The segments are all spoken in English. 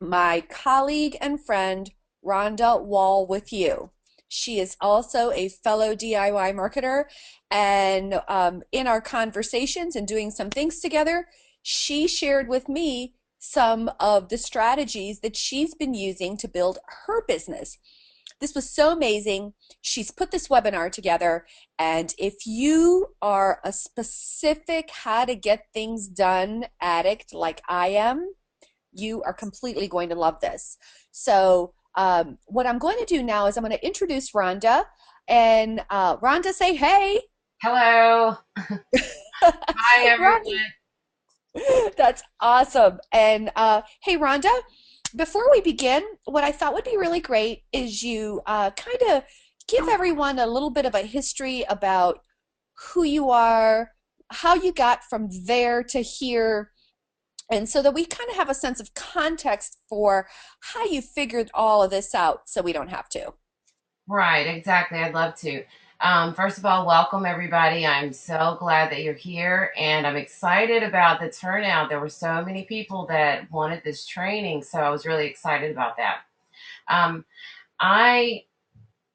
my colleague and friend, Rhonda Wall, with you. She is also a fellow DIY marketer, and in our conversations and doing some things together, she shared with me some of the strategies that she's been using to build her business. This was so amazing. She's put this webinar together, and if you are a specific how to get things done addict like I am, you are completely going to love this. So what I'm going to do now is I'm going to introduce Rhonda, and Rhonda, say hey. Hello. Hi, Rhonda, everyone. that's awesome. And hey, Rhonda, before we begin, what I thought would be really great is you kind of give everyone a little bit of a history about who you are, how you got from there to here, and so that we kind of have a sense of context for how you figured all of this out so we don't have to. Right, exactly. I'd love to. First of all, welcome everybody. I'm so glad that you're here, and I'm excited about the turnout. There were so many people that wanted this training, so I was really excited about that. Um, I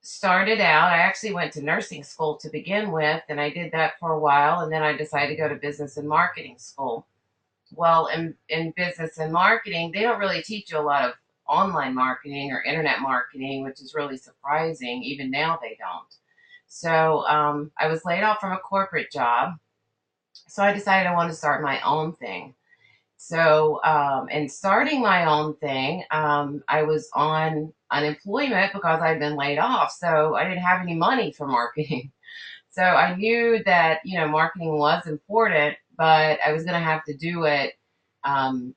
started out, I actually went to nursing school to begin with, and I did that for a while, and then I decided to go to business and marketing school. Well, in business and marketing, they don't really teach you a lot of online marketing or internet marketing, which is really surprising. Even now, they don't. So I was laid off from a corporate job. So I decided I wanted to start my own thing. So, in starting my own thing, I was on unemployment because I'd been laid off. So I didn't have any money for marketing. So I knew that, marketing was important, but I was going to have to do it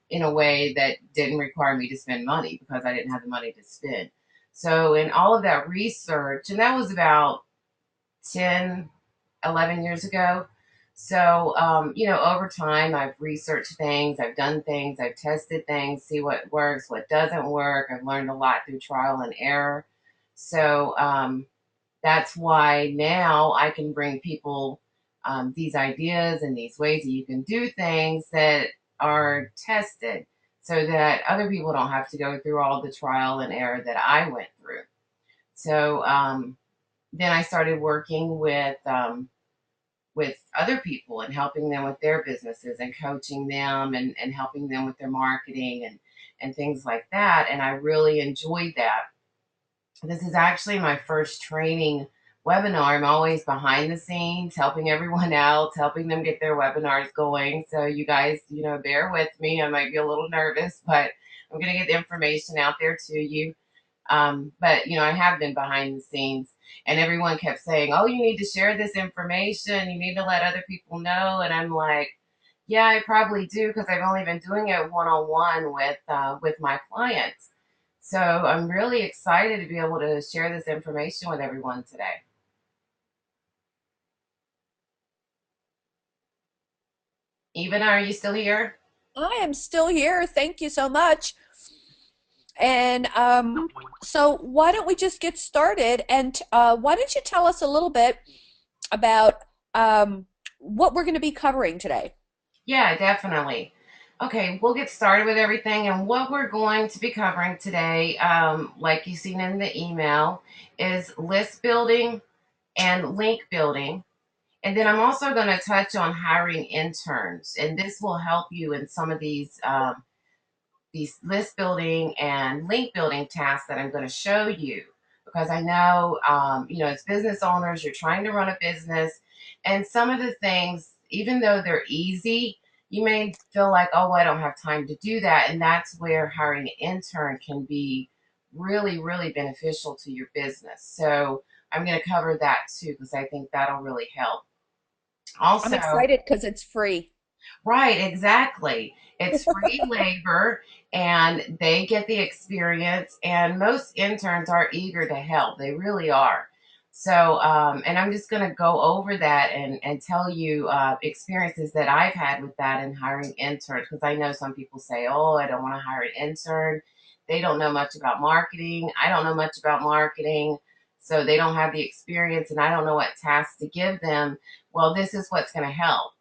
in a way that didn't require me to spend money because I didn't have the money to spend. So in all of that research, and that was about 10, 11 years ago. So, over time, I've researched things, I've done things, I've tested things, see what works, what doesn't work. I've learned a lot through trial and error. So, that's why now I can bring people these ideas and these ways that you can do things that are tested so that other people don't have to go through all the trial and error that I went through. So then I started working with other people and helping them with their businesses and coaching them and helping them with their marketing and things like that. And I really enjoyed that. This is actually my first training webinar. I'm always behind the scenes, helping everyone else, helping them get their webinars going. So you guys, bear with me. I might be a little nervous, but I'm going to get the information out there to you. But I have been behind the scenes, and everyone kept saying, "Oh, you need to share this information. You need to let other people know." And I'm like, "Yeah, I probably do because I've only been doing it one on one with my clients." So I'm really excited to be able to share this information with everyone today. Even, are you still here? I am still here. Thank you so much. And so why don't we just get started? And why don't you tell us a little bit about what we're going to be covering today? Yeah, definitely. Okay, we'll get started with everything. And what we're going to be covering today, like you've seen in the email, is list building and link building. And then I'm also going to touch on hiring interns, and this will help you in some of these list building and link building tasks that I'm going to show you. Because I know, as business owners, you're trying to run a business, and some of the things, even though they're easy, you may feel like, oh, well, I don't have time to do that. And that's where hiring an intern can be really, really beneficial to your business. So I'm going to cover that too, because I think that'll really help. I'm Also, excited because it's free. right, exactly. It's free labor and they get the experience, and most interns are eager to help. They really are. So, and I'm just going to go over that and tell you experiences that I've had with that in hiring interns, because I know some people say, oh, I don't want to hire an intern. They don't know much about marketing. I don't know much about marketing. So they don't have the experience, and I don't know what tasks to give them. Well, this is what's going to help.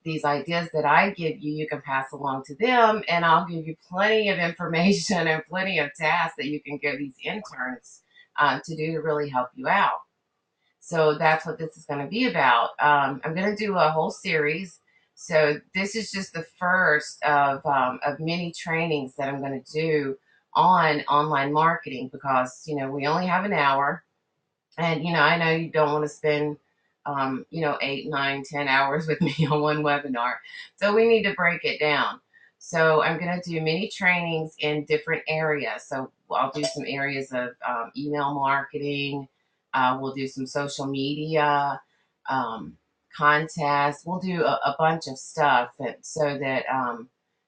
these ideas that I give you, you can pass along to them, and I'll give you plenty of information and plenty of tasks that you can give these interns to do to really help you out. So that's what this is going to be about. I'm going to do a whole series. So this is just the first of many trainings that I'm going to do on online marketing because, we only have an hour. And, I know you don't want to spend, 8, 9, 10 hours with me on one webinar. So we need to break it down. So I'm going to do many trainings in different areas. So I'll do some areas of email marketing. We'll do some social media, um, contests. We'll do a bunch of stuff so that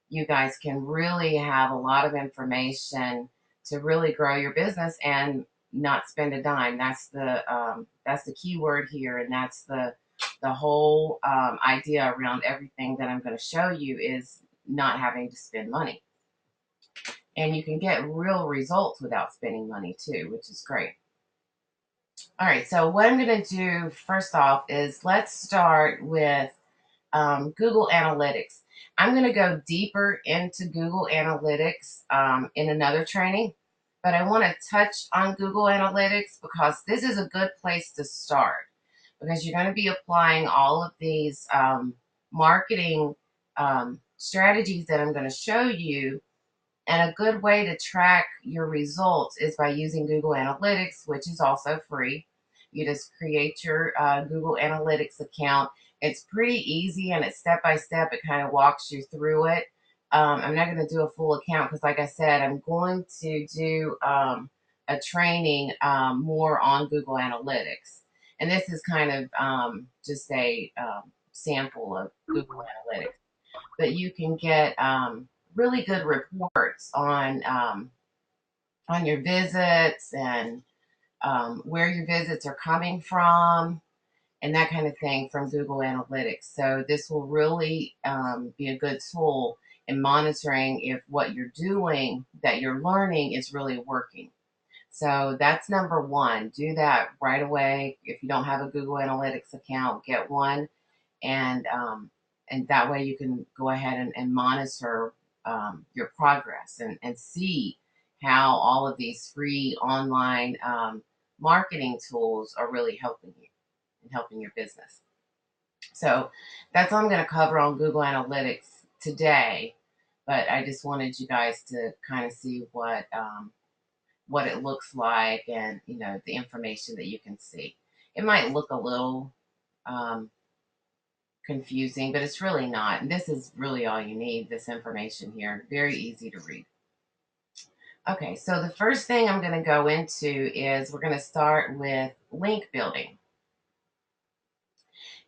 you guys can really have a lot of information to really grow your business and not spend a dime. That's the key word here, and that's the whole idea around everything that I'm going to show you is not having to spend money, and you can get real results without spending money too, which is great. All right, so what I'm going to do first off is let's start with Google Analytics. I'm going to go deeper into Google Analytics in another training, but I want to touch on Google Analytics because this is a good place to start because you're going to be applying all of these marketing strategies that I'm going to show you, and a good way to track your results is by using Google Analytics, which is also free. You just create your Google Analytics account. It's pretty easy and it's step by step. It kind of walks you through it. I'm not going to do a full account because, like I said, I'm going to do a training more on Google Analytics. And this is kind of just a sample of Google Analytics. But you can get really good reports on your visits and where your visits are coming from and that kind of thing from Google Analytics. So this will really be a good tool in monitoring if what you're doing that you're learning is really working. So that's number one. Do that right away. If you don't have a Google Analytics account, get one, and that way you can go ahead and monitor your progress and see how all of these free online marketing tools are really helping you and helping your business. So that's all I'm going to cover on Google Analytics today. But I just wanted you guys to kind of see what it looks like and the information that you can see. It might look a little um, confusing, but it's really not. And this is really all you need, this information here. Very easy to read. Okay, so the first thing I'm going to go into is we're going to start with link building.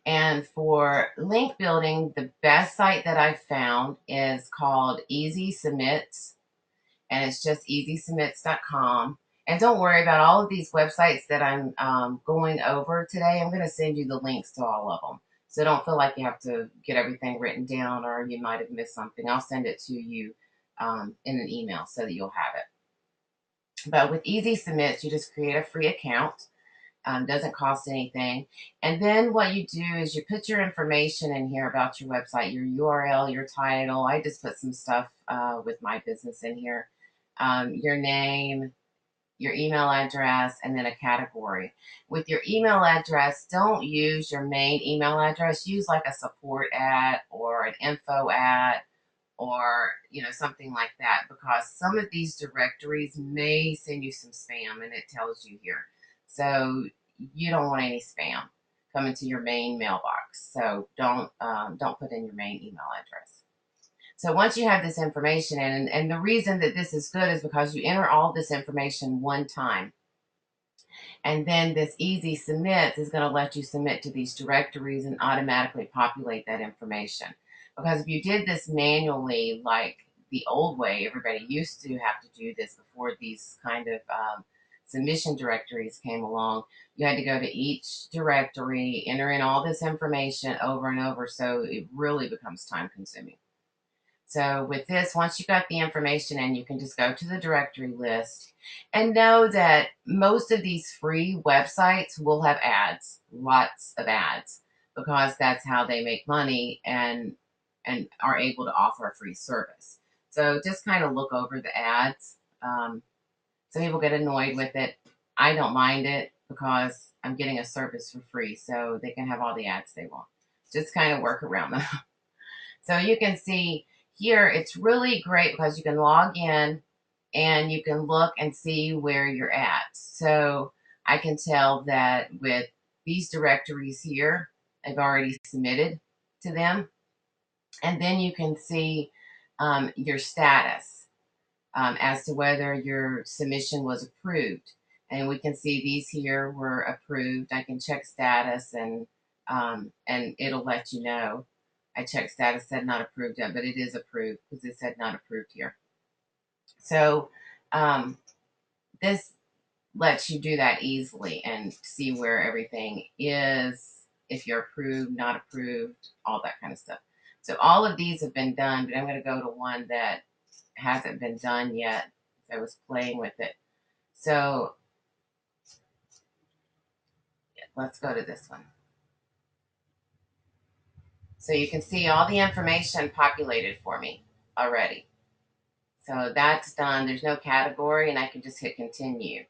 And for link building, the best site that I've found is called Easy Submits, and it's just easysubmits.com. And don't worry about all of these websites that I'm going over today. I'm going to send you the links to all of them. So don't feel like you have to get everything written down or you might have missed something. I'll send it to you in an email so that you'll have it. But with Easy Submits, you just create a free account. Doesn't cost anything. And then what you do is you put your information in here about your website, your URL, your title. I just put some stuff with my business in here. Your name, your email address, and then a category. With your email address, don't use your main email address. Use like a support at or an info at or something like that, because some of these directories may send you some spam, and it tells you here. So you don't want any spam coming to your main mailbox. So don't put in your main email address. So once you have this information in, and the reason that this is good is because you enter all this information one time. And then this Easy Submits is going to let you submit to these directories and automatically populate that information. Because if you did this manually, like the old way, everybody used to have to do this before these kind of submission directories came along. You had to go to each directory, enter in all this information over and over, so it really becomes time consuming. So with this, once you got the information in, you can just go to the directory list and know that most of these free websites will have ads, lots of ads. because that's how they make money and are able to offer a free service. So just kind of look over the ads. Some people get annoyed with it. I don't mind it because I'm getting a service for free, so they can have all the ads they want. Just kind of work around them. So you can see here, it's really great because you can log in and you can look and see where you're at. So I can tell that with these directories here, I've already submitted to them. And then you can see your status as to whether your submission was approved. And we can see these here were approved. I can check status and it'll let you know. I checked status, said not approved yet, but it is approved because it said not approved here. So um, this lets you do that easily and see where everything is, if you're approved, not approved, all that kind of stuff. So all of these have been done, but I'm going to go to one that hasn't been done yet. I was playing with it. So let's go to this one. So you can see all the information populated for me already. So that's done. There's no category, and I can just hit continue.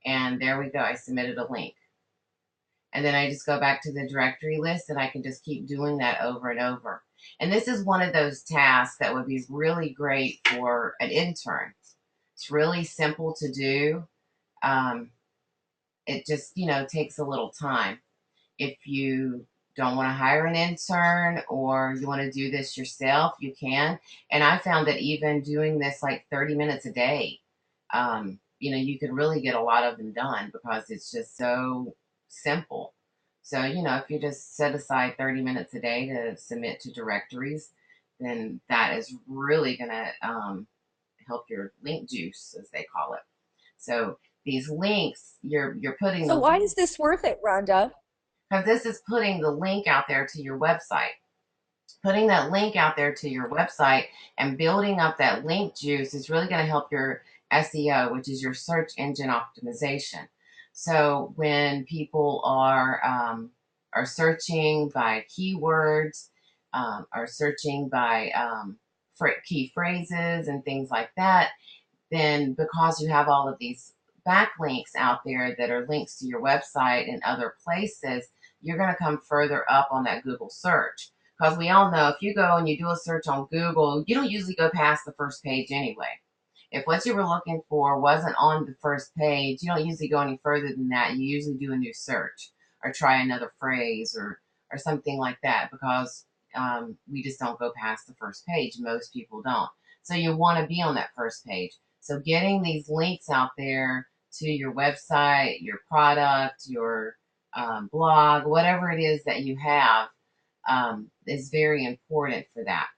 And there we go. I submitted a link. And then I just go back to the directory list and I can just keep doing that over and over. And this is one of those tasks that would be really great for an intern. It's really simple to do. Um, it just, takes a little time. If you don't want to hire an intern or you want to do this yourself, you can. And I found that even doing this like 30 minutes a day, you could really get a lot of them done because it's just so simple. So, if you just set aside 30 minutes a day to submit to directories, then that is really going to help your link juice, as they call it. So these links, you're putting So the why is this worth it, Rhonda? because this is putting the link out there to your website. Putting that link out there to your website and building up that link juice is really going to help your SEO, which is your search engine optimization. So when people are searching by keywords, are searching by key phrases and things like that, then because you have all of these backlinks out there that are links to your website and other places, you're going to come further up on that Google search. Because we all know if you go and you do a search on Google, you don't usually go past the first page anyway. If what you were looking for wasn't on the first page, you don't usually go any further than that. You usually do a new search or try another phrase or something like that because we just don't go past the first page. Most people don't. So you want to be on that first page. So getting these links out there to your website, your product, your blog, whatever it is that you have, is very important for that.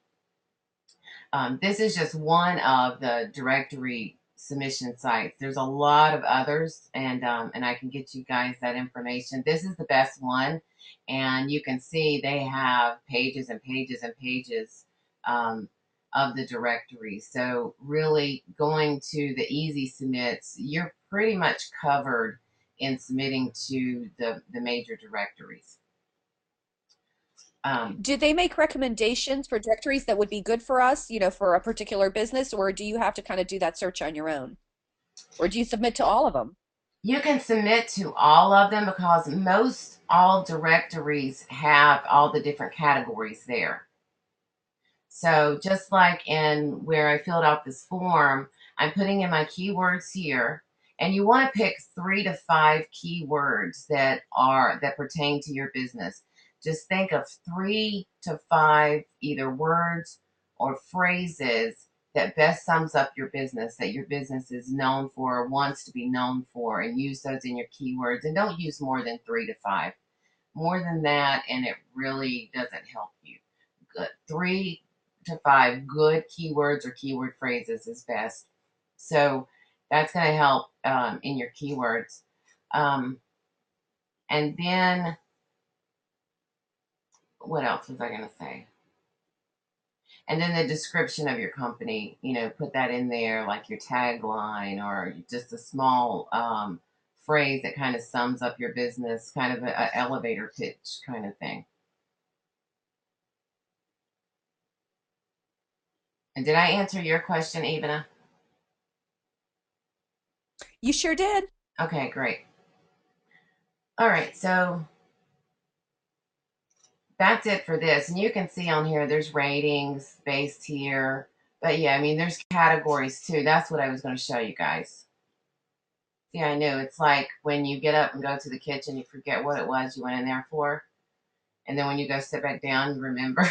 This is just one of the directory submission sites. There's a lot of others, and I can get you guys that information. This is the best one, and you can see they have pages and pages and pages of the directory. So really going to the easy submits, you're pretty much covered in submitting to the major directories. Um, Do they make recommendations for directories that would be good for us, for a particular business, or do you have to kind of do that search on your own? Or do you submit to all of them? You can submit to all of them because most all directories have all the different categories there. So just like in where I filled out this form, I'm putting in my keywords here, and you want to pick 3 to 5 keywords that pertain to your business. Just think of 3 to 5 either words or phrases that best sums up your business, that your business is known for or wants to be known for, and use those in your keywords. And don't use more than 3 to 5. More than that, and it really doesn't help you. Good. 3 to 5 good keywords or keyword phrases is best. So that's going to help in your keywords. Um, and then what else was I going to say? And then the description of your company, put that in there like your tagline or just a small phrase that kind of sums up your business, kind of an elevator pitch kind of thing. And did I answer your question, Ivana? You sure did. Okay, great. All right, so that's it for this. And you can see on here, there's ratings based here. But yeah, I mean, there's categories too. That's what I was going to show you guys. See, I knew it's like when you get up and go to the kitchen, you forget what it was you went in there for. And then when you go sit back down, you remember.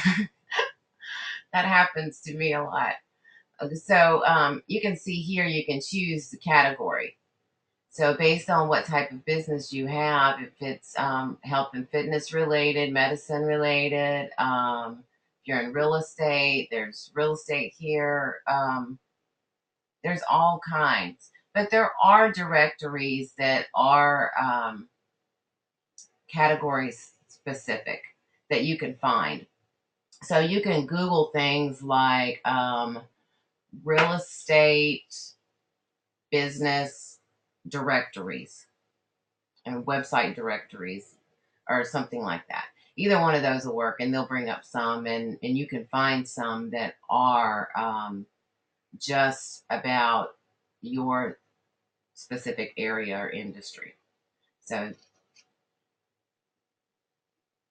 That happens to me a lot. So you can see here, you can choose the category. So based on what type of business you have, if it's health and fitness related, medicine related, if you're in real estate, there's real estate here. There's all kinds. But there are directories that are categories specific that you can find. So you can Google things like real estate business directories and website directories or something like that. Either one of those will work, and they'll bring up some, and you can find some that are just about your specific area or industry. So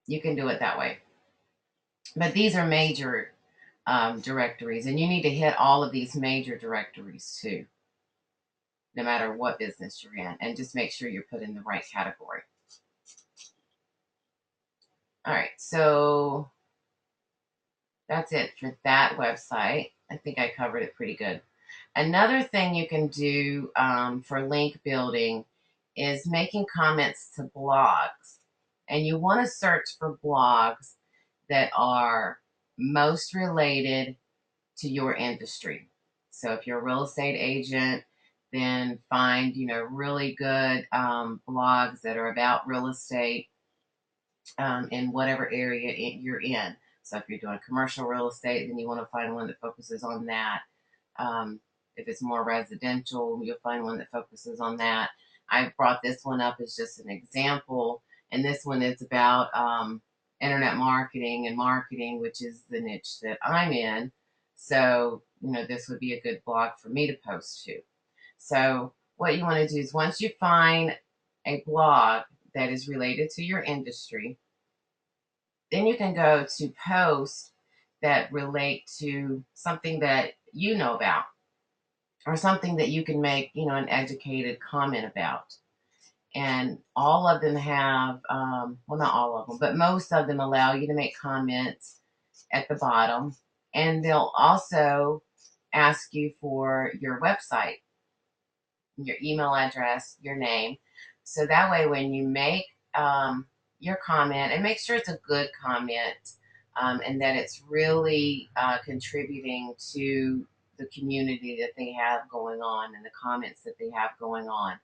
you can do it that way. But these are major directories, and you need to hit all of these major directories too, no matter what business you're in, and just make sure you're put in the right category. All right, so that's it for that website. I think I covered it pretty good. Another thing you can do for link building is making comments to blogs. And you want to search for blogs that are most related to your industry. So if you're a real estate agent, then find really good blogs that are about real estate in whatever area you're in. So if you're doing commercial real estate, then you want to find one that focuses on that. If it's more residential, you'll find one that focuses on that. I brought this one up as just an example, and this one is about internet marketing and marketing, which is the niche that I'm in. So, this would be a good blog for me to post to. So, what you want to do is once you find a blog that is related to your industry, then you can go to posts that relate to something that you know about or something that you can make, an educated comment about. And all of them have, well, not all of them, but most of them allow you to make comments at the bottom. And they'll also ask you for your website, your email address, your name. So that way, when you make your comment, and make sure it's a good comment and that it's really contributing to the community that they have going on and the comments that they have going on.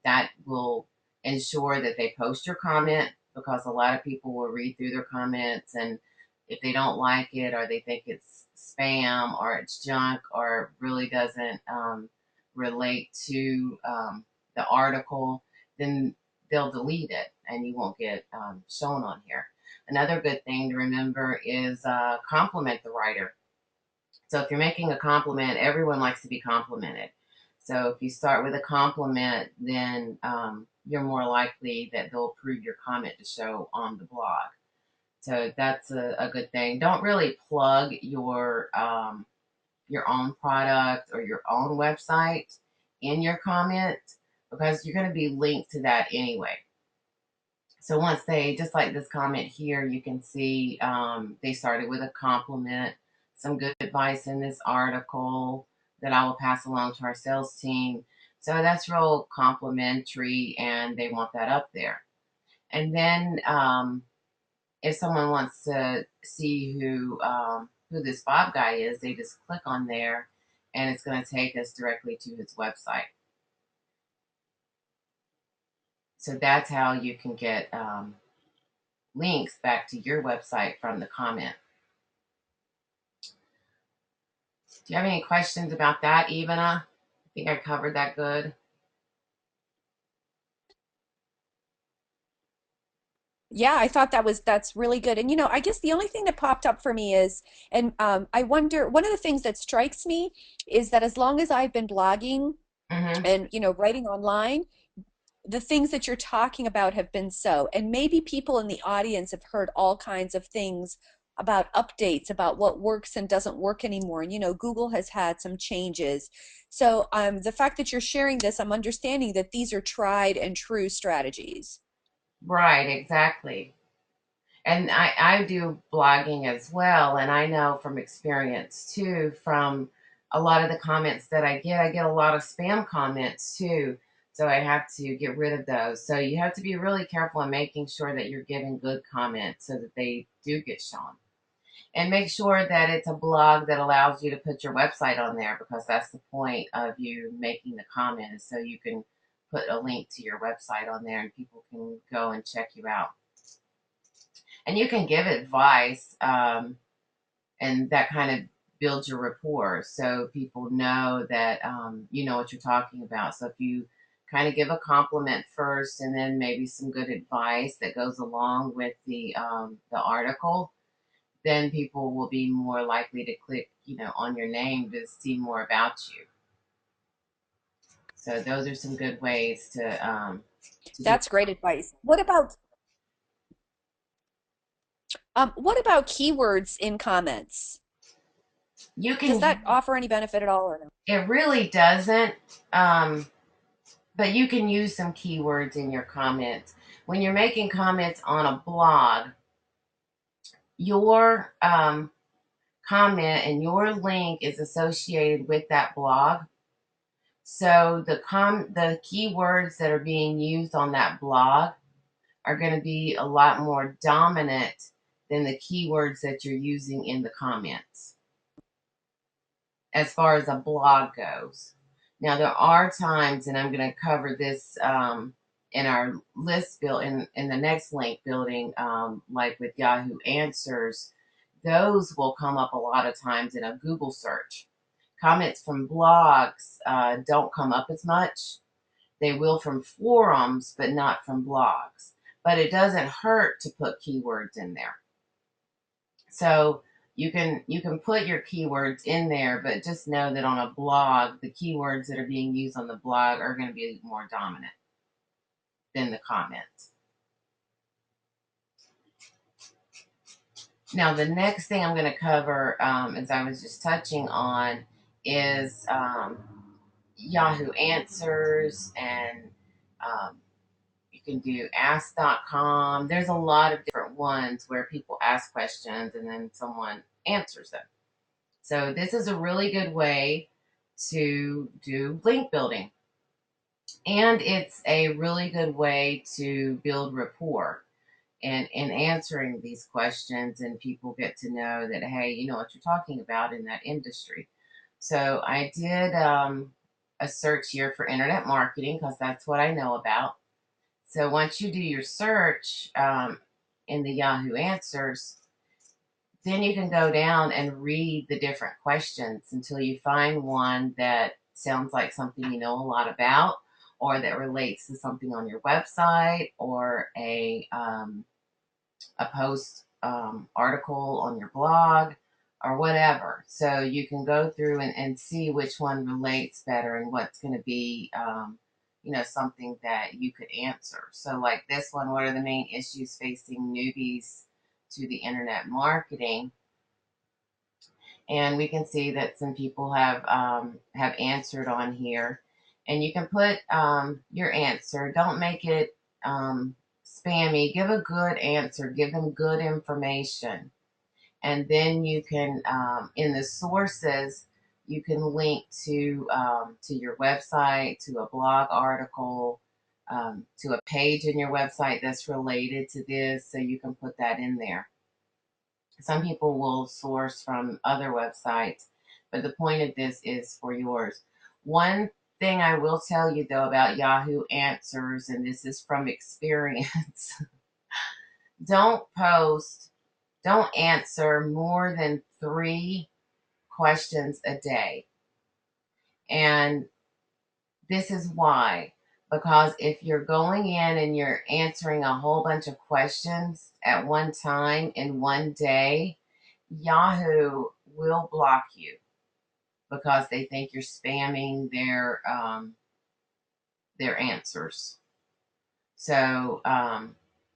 That will ensure that they post your comment, because a lot of people will read through their comments, and if they don't like it or they think it's spam or it's junk or really doesn't relate to the article, then they'll delete it and you won't get shown on here. Another good thing to remember is compliment the writer. So if you're making a compliment, everyone likes to be complimented. So if you start with a compliment, then you're more likely that they'll approve your comment to show on the blog. So that's a good thing. Don't really plug your own product or your own website in your comment, because you're going to be linked to that anyway. So once they, just like this comment here, you can see they started with a compliment, some good advice in this article that I will pass along to our sales team. So that's real complimentary, and they want that up there. And then if someone wants to see who this Bob guy is, they just click on there, and it's going to take us directly to his website. So that's how you can get links back to your website from the comment. Do you have any questions about that, Ivana? I think I covered that good. Yeah, I thought that's really good. And I guess the only thing that popped up for me is, and I wonder, one of the things that strikes me is that as long as I've been blogging Hmm. and writing online, the things that you're talking about have been so. And maybe people in the audience have heard all kinds of things about updates, about what works and doesn't work anymore. And Google has had some changes. So the fact that you're sharing this, I'm understanding that these are tried and true strategies. Right, exactly. And I do blogging as well, and I know from experience too, from a lot of the comments that I get a lot of spam comments too. So I have to get rid of those. So you have to be really careful in making sure that you're giving good comments so that they do get shown. And make sure that it's a blog that allows you to put your website on there, because that's the point of you making the comments, so you can put a link to your website on there and people can go and check you out. And you can give advice, and that kind of builds your rapport, so people know that you know what you're talking about. So if you kind of give a compliment first and then maybe some good advice that goes along with the article, then people will be more likely to click, on your name to see more about you. So those are some good ways to do. That's great advice. What about keywords in comments? You Does can. that offer any benefit at all or no? It really doesn't, um, but you can use some keywords in your comments when you're making comments on a blog. Your comment and your link is associated with that blog. So the keywords that are being used on that blog are going to be a lot more dominant than the keywords that you're using in the comments as far as a blog goes. Now, there are times, and I'm going to cover this in our list build in the next link building, like with Yahoo Answers, those will come up a lot of times in a Google search. Comments from blogs don't come up as much. They will from forums, but not from blogs. But it doesn't hurt to put keywords in there. So you can put your keywords in there, but just know that on a blog, the keywords that are being used on the blog are going to be more dominant than the comments. Now, the next thing I'm going to cover, as I was just touching on, is Yahoo Answers, and um, you can do ask.com. There's a lot of different ones where people ask questions and then someone answers them. So this is a really good way to do link building. And it's a really good way to build rapport and in answering these questions, and people get to know that, hey, you know what you're talking about in that industry. So I did a search here for internet marketing because that's what I know about. So once you do your search in the Yahoo Answers, then you can go down and read the different questions until you find one that sounds like something you know a lot about, or that relates to something on your website, or a post article on your blog, or whatever. So you can go through and see which one relates better and what's going to be, something that you could answer. So, like this one, what are the main issues facing newbies to the internet marketing? And we can see that some people have answered on here. And you can put your answer. Don't make it spammy. Give a good answer. Give them good information, and then you can in the sources you can link to your website, to a blog article, to a page in your website that's related to this, so you can put that in there. Some people will source from other websites, but the point of this is for yours. One thing I will tell you though about Yahoo Answers, and this is from experience, don't post, don't answer more than 3 questions a day. And this is why. because if you're going in and you're answering a whole bunch of questions at one time in one day, Yahoo will block you because they think you're spamming their answers. So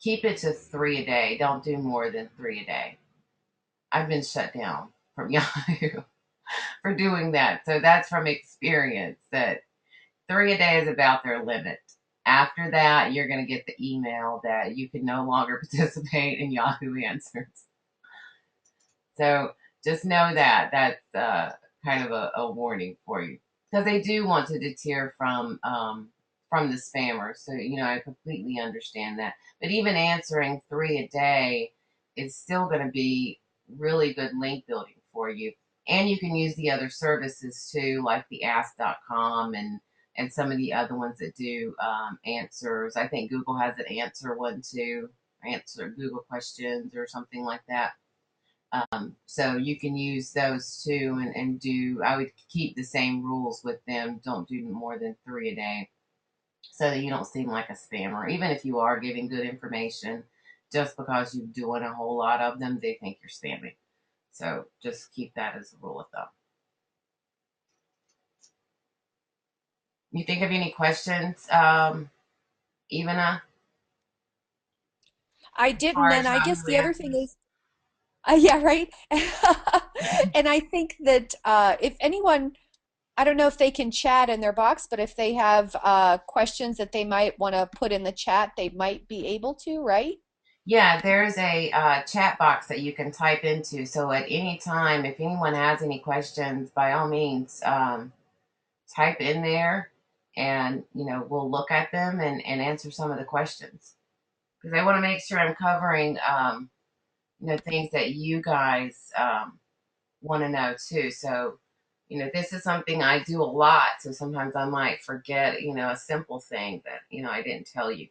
keep it to three a day. Don't do more than three a day. I've been shut down from Yahoo for doing that. So that's from experience that three a day is about their limit. After that, you're going to get the email that you can no longer participate in Yahoo Answers. So just know that that's kind of a warning for you because they do want to deter from the spammers. So I completely understand that. But even answering three a day is still going to be really good link building for you. And you can use the other services too, like the Ask.com and some of the other ones that do answers. I think Google has an answer one too, answer Google questions or something like that. So you can use those too and do, I would keep the same rules with them. Don't do more than three a day so that you don't seem like a spammer. Even if you are giving good information, just because you're doing a whole lot of them, they think you're spamming. So just keep that as a rule of thumb. You think of any questions, Ivana, I as far didn't, as and I guess Yahoo the other thing Answers? is, yeah, right. And I think that if anyone, I don't know if they can chat in their box, but if they have questions that they might want to put in the chat, they might be able to, right? Yeah, there's a chat box that you can type into. So at any time, if anyone has any questions, by all means, type in there and we'll look at them and answer some of the questions because I want to make sure I'm covering things that you guys want to know too. So this is something I do a lot, so sometimes I might forget a simple thing that I didn't tell you.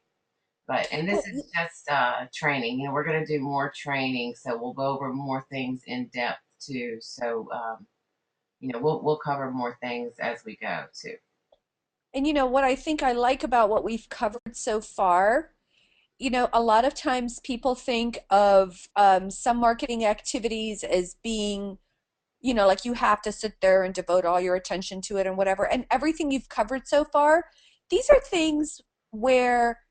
But and this Well, is just training. We're going to do more training, so we'll go over more things in depth too. So we'll cover more things as we go too. and what I think I like about what we've covered so far, a lot of times people think of some marketing activities as being, like you have to sit there and devote all your attention to it and whatever. And everything you've covered so far, these are things where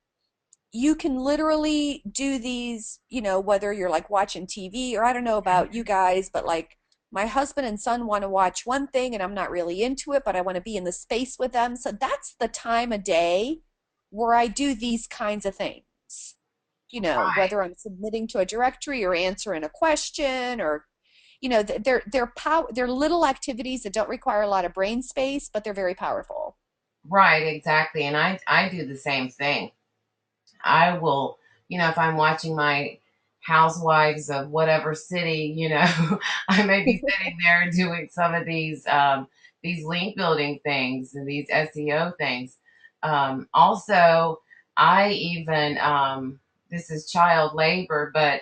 you can literally do these, whether you're like watching TV or I don't know about you guys, but like my husband and son want to watch one thing and I'm not really into it, but I want to be in the space with them. So that's the time of day where I do these kinds of things. Right. Whether I'm submitting to a directory or answering a question or they're little activities that don't require a lot of brain space, but they're very powerful. Right, exactly. And I do the same thing. I will, if I'm watching my housewives of whatever city, I may be sitting there doing some of these link building things and these SEO things. Also, I even this is child labor, but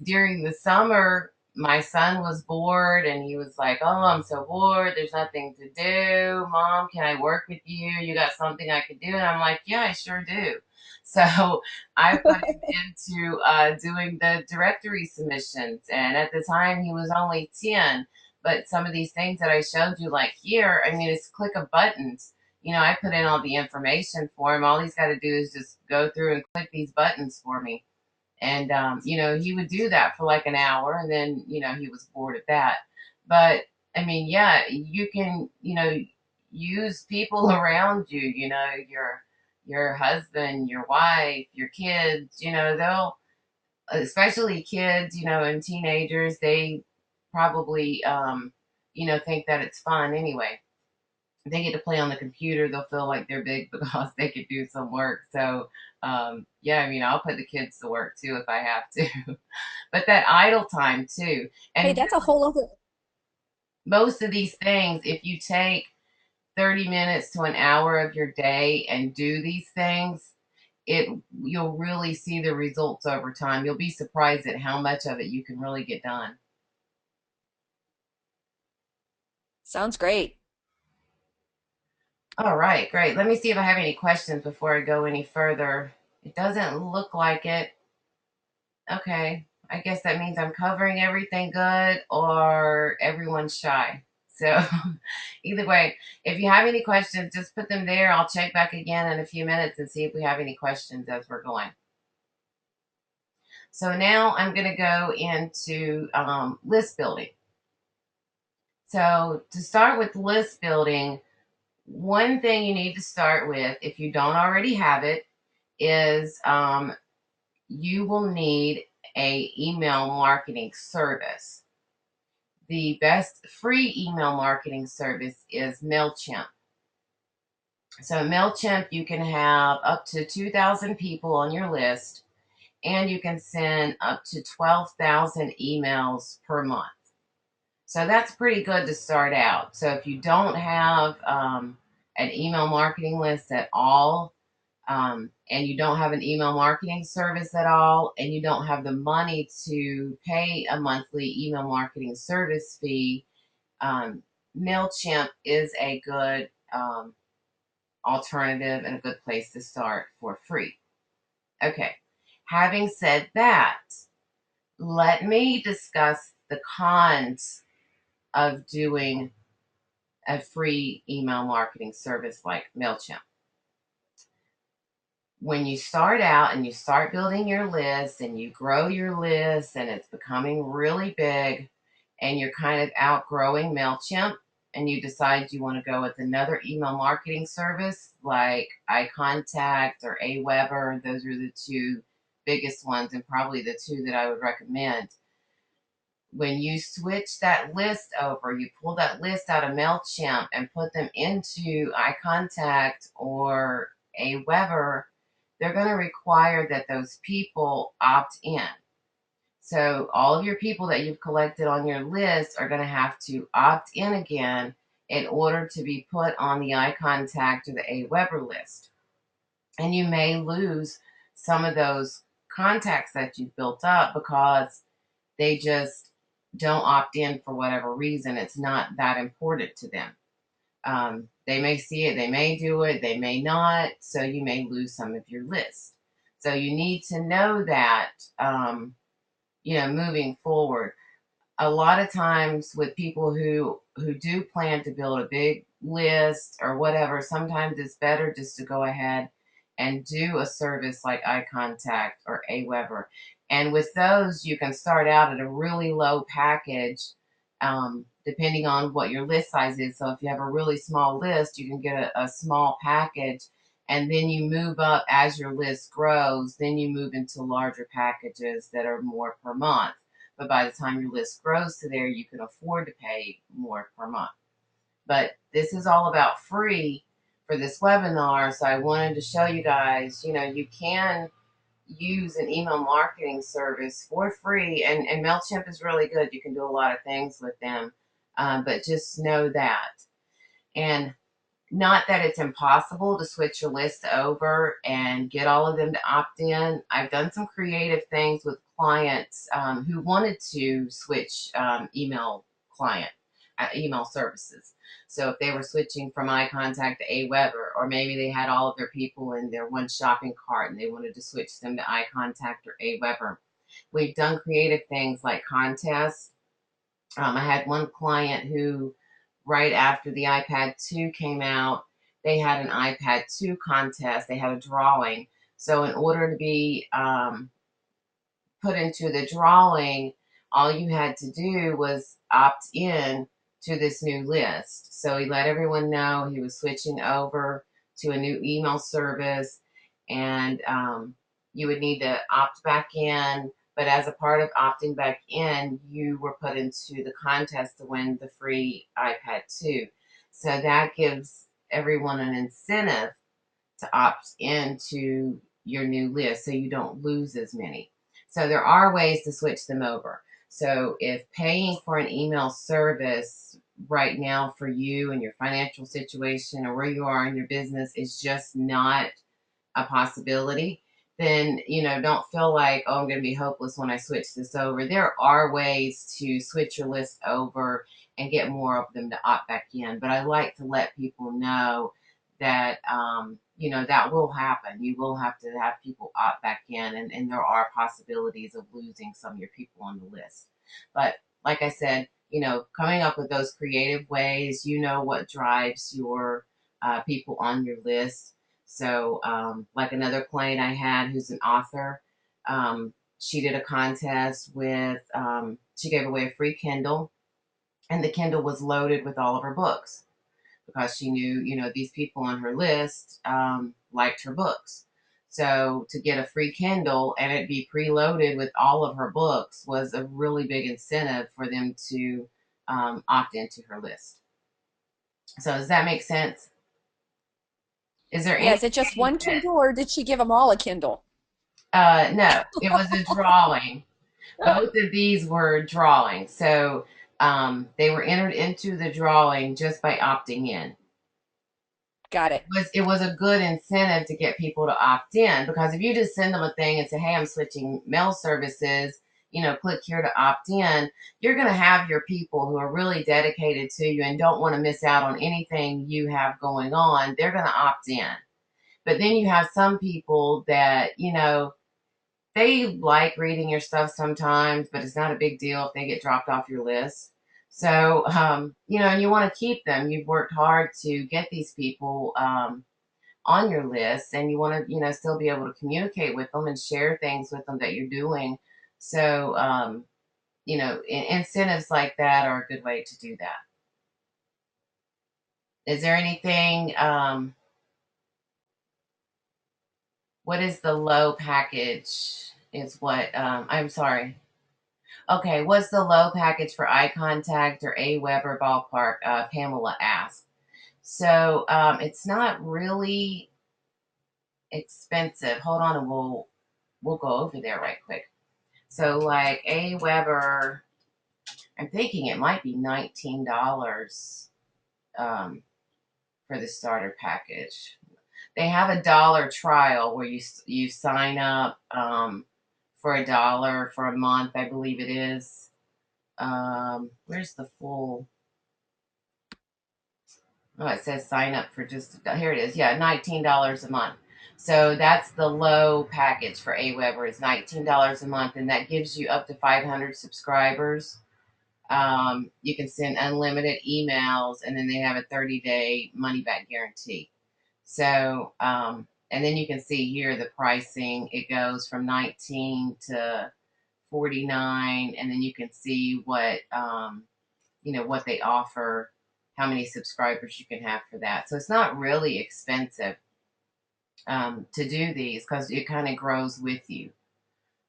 during the summer, my son was bored and he was like, "Oh, I'm so bored. There's nothing to do. Mom, can I work with you? You got something I could do?" And I'm like, "Yeah, I sure do." So I put him into doing the directory submissions. And at the time, he was only 10. But some of these things that I showed you, like here, I mean, it's click of buttons. I put in all the information for him. All he's got to do is just go through and click these buttons for me. And, he would do that for like an hour and then, he was bored of that. But I mean, yeah, you can, use people around you, your husband, your wife, your kids, they'll, especially kids, and teenagers, they probably, think that it's fun anyway. They get to play on the computer, they'll feel like they're big because they could do some work. So, yeah, I mean, I'll put the kids to work too if I have to. But that idle time too. Hey, And that's a whole other. most of these things, if you take 30 minutes to an hour of your day and do these things, it you'll really see the results over time. You'll be surprised at how much of it you can really get done. Sounds great. All right, great. Let me see if I have any questions before I go any further. It doesn't look like it. Okay, I guess that means I'm covering everything good or everyone's shy. So, either way, if you have any questions, just put them there. I'll check back again in a few minutes and see if we have any questions as we're going. So, now I'm going to go into list building. So, to start with list building, one thing you need to start with, if you don't already have it, is you will need a email marketing service. The best free email marketing service is MailChimp. So MailChimp, you can have up to 2,000 people on your list, and you can send up to 12,000 emails per month. So that's pretty good to start out. So if you don't have an email marketing list at all, and you don't have an email marketing service at all, and you don't have the money to pay a monthly email marketing service fee, um, MailChimp is a good alternative and a good place to start for free. Okay, having said that, let me discuss the cons of doing a free email marketing service like MailChimp. When you start out and you start building your list and you grow your list and it's becoming really big and you're kind of outgrowing MailChimp and you decide you want to go with another email marketing service like iContact or Aweber, those are the two biggest ones and probably the two that I would recommend. When you switch that list over, you pull that list out of MailChimp and put them into iContact or Aweber, they're going to require that those people opt in. So all of your people that you've collected on your list are going to have to opt in again in order to be put on the iContact or the Aweber list. And you may lose some of those contacts that you've built up because they just don't opt in for whatever reason. It's not that important to them. They may see it, they may do it, they may not. So you may lose some of your list. So you need to know that, moving forward. A lot of times with people who do plan to build a big list or whatever, sometimes it's better just to go ahead and do a service like iContact or Aweber. And with those, you can start out at a really low package, depending on what your list size is. So if you have a really small list, you can get a small package, and then you move up as your list grows. Then you move into larger packages that are more per month. But by the time your list grows to there, you can afford to pay more per month. But this is all about free for this webinar. So I wanted to show you guys, you can use an email marketing service for free. And MailChimp is really good. You can do a lot of things with them. But just know that. And not that it's impossible to switch your list over and get all of them to opt in. I've done some creative things with clients who wanted to switch email services. So if they were switching from iContact to Aweber, or maybe they had all of their people in their one shopping cart and they wanted to switch them to iContact or Aweber. We've done creative things like contests. I had one client who, right after the iPad 2 came out, they had an iPad 2 contest. They had a drawing. So, in order to be put into the drawing, all you had to do was opt in to this new list. So, he let everyone know he was switching over to a new email service, and you would need to opt back in. But as a part of opting back in, you were put into the contest to win the free iPad 2. So that gives everyone an incentive to opt into your new list so you don't lose as many. So there are ways to switch them over. So if paying for an email service right now for you and your financial situation or where you are in your business is just not a possibility, then don't feel like, oh, I'm going to be hopeless when I switch this over. There are ways to switch your list over and get more of them to opt back in. But I like to let people know that that will happen. You will have to have people opt back in, and there are possibilities of losing some of your people on the list. But like I said, coming up with those creative ways, what drives your people on your list. So, like another client I had who's an author, she did a contest with, she gave away a free Kindle, and the Kindle was loaded with all of her books because she knew, these people on her list liked her books. So to get a free Kindle and it be preloaded with all of her books was a really big incentive for them to opt into her list. So does that make sense? Is there Yeah, is it just anything one that, Kindle or did she give them all a Kindle? no, it was a drawing. Both of these were drawings. So they were entered into the drawing just by opting in. Got it. It was a good incentive to get people to opt in, because if you just send them a thing and say, hey, I'm switching mail services, click here to opt in, you're going to have your people who are really dedicated to you and don't want to miss out on anything you have going on. They're going to opt in. But then you have some people that, they like reading your stuff sometimes, but it's not a big deal if they get dropped off your list. So, and you want to keep them. You've worked hard to get these people on your list, and you want to, still be able to communicate with them and share things with them that you're doing. So, incentives like that are a good way to do that. Is there anything, what is the low package? Is what, I'm sorry. Okay, what's the low package for eye contact or AWeber ballpark? Pamela asked. So it's not really expensive. Hold on, and we'll go over there right quick. So like AWeber, I'm thinking it might be $19 um, for the starter package. They have a dollar trial where you sign up for $1 for a month, I believe it is. Where's the full? Oh, it says sign up for just here it is. Yeah, $19 a month. So that's the low package for AWeber is $19 a month, and that gives you up to 500 subscribers. You can send unlimited emails, and then they have a 30-day money back guarantee. So, and then you can see here the pricing. It goes from 19 to 49, and then you can see what they offer, how many subscribers you can have for that. So it's not really expensive to do these because it kind of grows with you.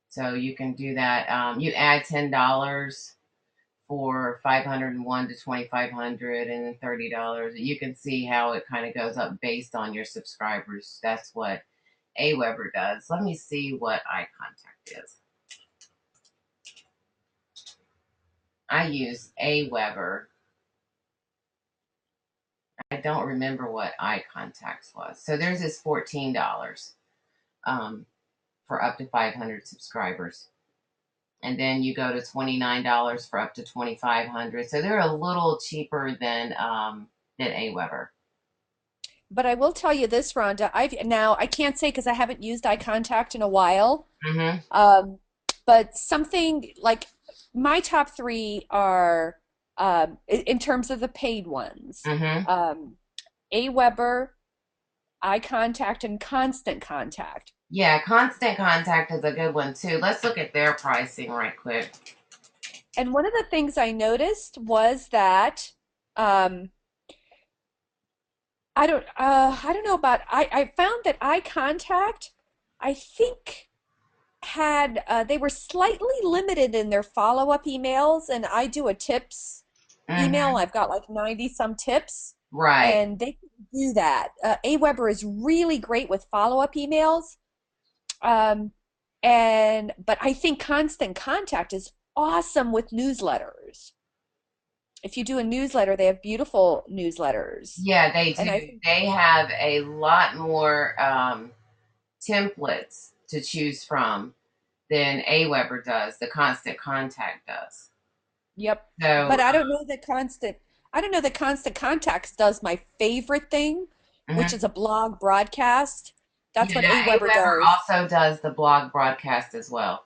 So you can do that. You add $10 for 501 to 2,500, and then $30. You can see how it kind of goes up based on your subscribers. That's what AWeber does. Let me see what eye contact is. I use AWeber. I don't remember what eye contacts was. So theirs is $14 um, for up to 500 subscribers. And then you go to $29 for up to 2,500. So they're a little cheaper than AWeber. But I will tell you this, Rhonda. I can't say because I haven't used eye contact in a while. Mm-hmm. Um, but something like my top three are in terms of the paid ones. Mm-hmm. Um, AWeber, eye contact, and constant contact. Yeah, Constant Contact is a good one too. Let's look at their pricing right quick. And one of the things I noticed was that um, I don't know about I found that eye contact, I think had they were slightly limited in their follow-up emails, and I do a tips email. Mm-hmm. I've got like 90 some tips, Right. and they can do that. AWeber is really great with follow-up emails. Um, and but I think Constant Contact is awesome with newsletters. If you do a newsletter, they have beautiful newsletters. Yeah, they And I do. think, They have a lot more templates to choose from than AWeber does, the Constant Contact does. yep. So, But I don't know that Constant Contacts does my favorite thing, which Hmm. is a blog broadcast. That's Yeah, what now AWeber AWeber does. also does the blog broadcast as well.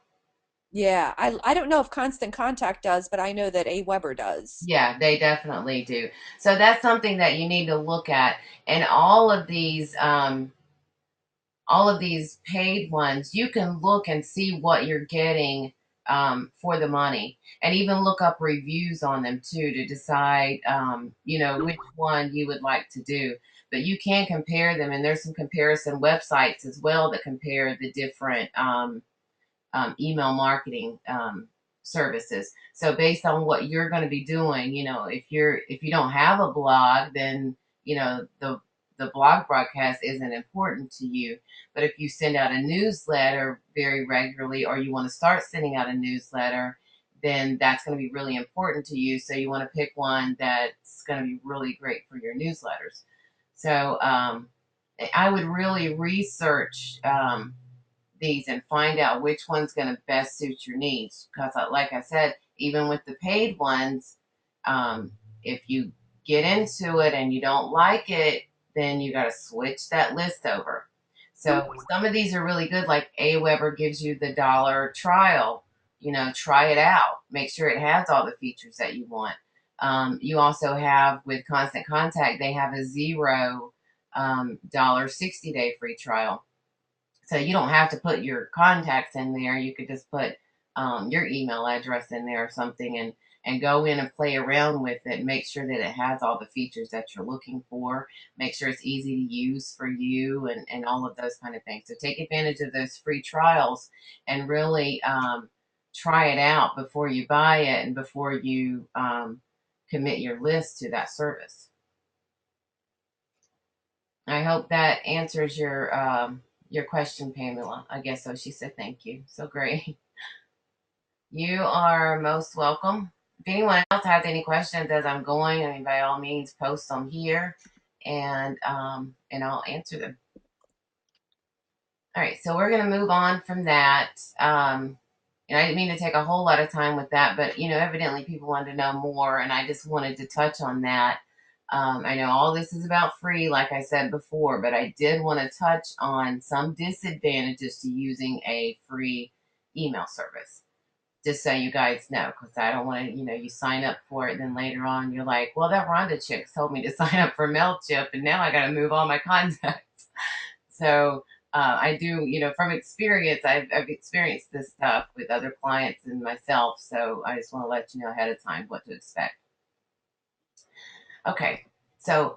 Yeah, I don't know if Constant Contact does, but I know that AWeber does. Yeah, they definitely do. So that's something that you need to look at. And all of these paid ones, you can look and see what you're getting for the money, and even look up reviews on them too to decide, which one you would like to do. But you can compare them, and there's some comparison websites as well that compare the different email marketing services. So based on what you're going to be doing, if you don't have a blog, then the blog broadcast isn't important to you. But if you send out a newsletter very regularly, or you want to start sending out a newsletter, then that's going to be really important to you. So you want to pick one that's going to be really great for your newsletters. So I would really research these and find out which one's going to best suit your needs. Because, like I said, even with the paid ones, um, if you get into it and you don't like it, then you got to switch that list over. So some of these are really good. Like AWeber gives you the dollar trial. Try it out. Make sure it has all the features that you want. You also have with Constant Contact, they have a $0 dollar 60-day free trial. So you don't have to put your contacts in there. You could just put your email address in there or something, and go in and play around with it. Make sure that it has all the features that you're looking for. Make sure it's easy to use for you, and all of those kind of things. So take advantage of those free trials and really try it out before you buy it and before you commit your list to that service. I hope that answers your question, Pamela. I guess so. She said thank you. So great. You are most welcome. If anyone else has any questions as I'm going, I mean, by all means, post them here, and I'll answer them. All right, so we're gonna move on from that. And I didn't mean to take a whole lot of time with that, but evidently people wanted to know more, and I just wanted to touch on that. I know all this is about free, like I said before, but I did want to touch on some disadvantages to using a free email service, just so you guys know, because I don't want to, you sign up for it, and then later on you're like, well, that Rhonda chick told me to sign up for MailChimp, and now I got to move all my contacts. So I do, from experience, I've experienced this stuff with other clients and myself. So I just want to let you know ahead of time what to expect. Okay, so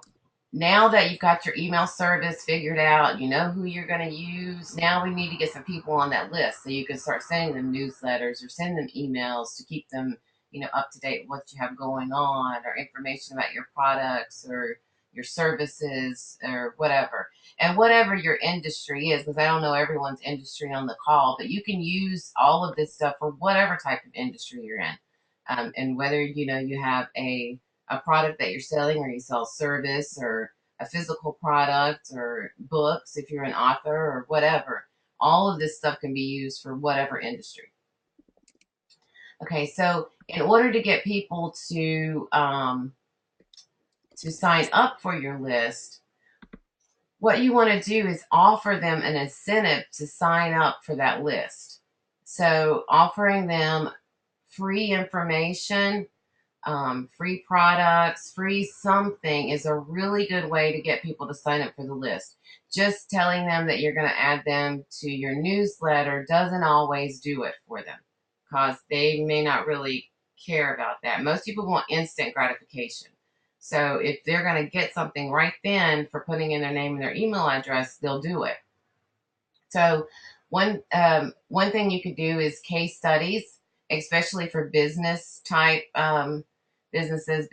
now that you've got your email service figured out, you know who you're going to use. Now we need to get some people on that list so you can start sending them newsletters or send them emails to keep them, up to date with what you have going on, or information about your products or your services or whatever. And whatever your industry is, because I don't know everyone's industry on the call, but you can use all of this stuff for whatever type of industry you're in. And whether you have a product that you're selling, or you sell service, or a physical product, or books if you're an author, or whatever. All of this stuff can be used for whatever industry. Okay, so in order to get people to sign up for your list, what you want to do is offer them an incentive to sign up for that list. So offering them free information, free products, free something is a really good way to get people to sign up for the list. Just telling them that you're going to add them to your newsletter doesn't always do it for them, because they may not really care about that. Most people want instant gratification. So if they're going to get something right then for putting in their name and their email address, they'll do it. So one thing you could do is case studies, especially for business type businesses,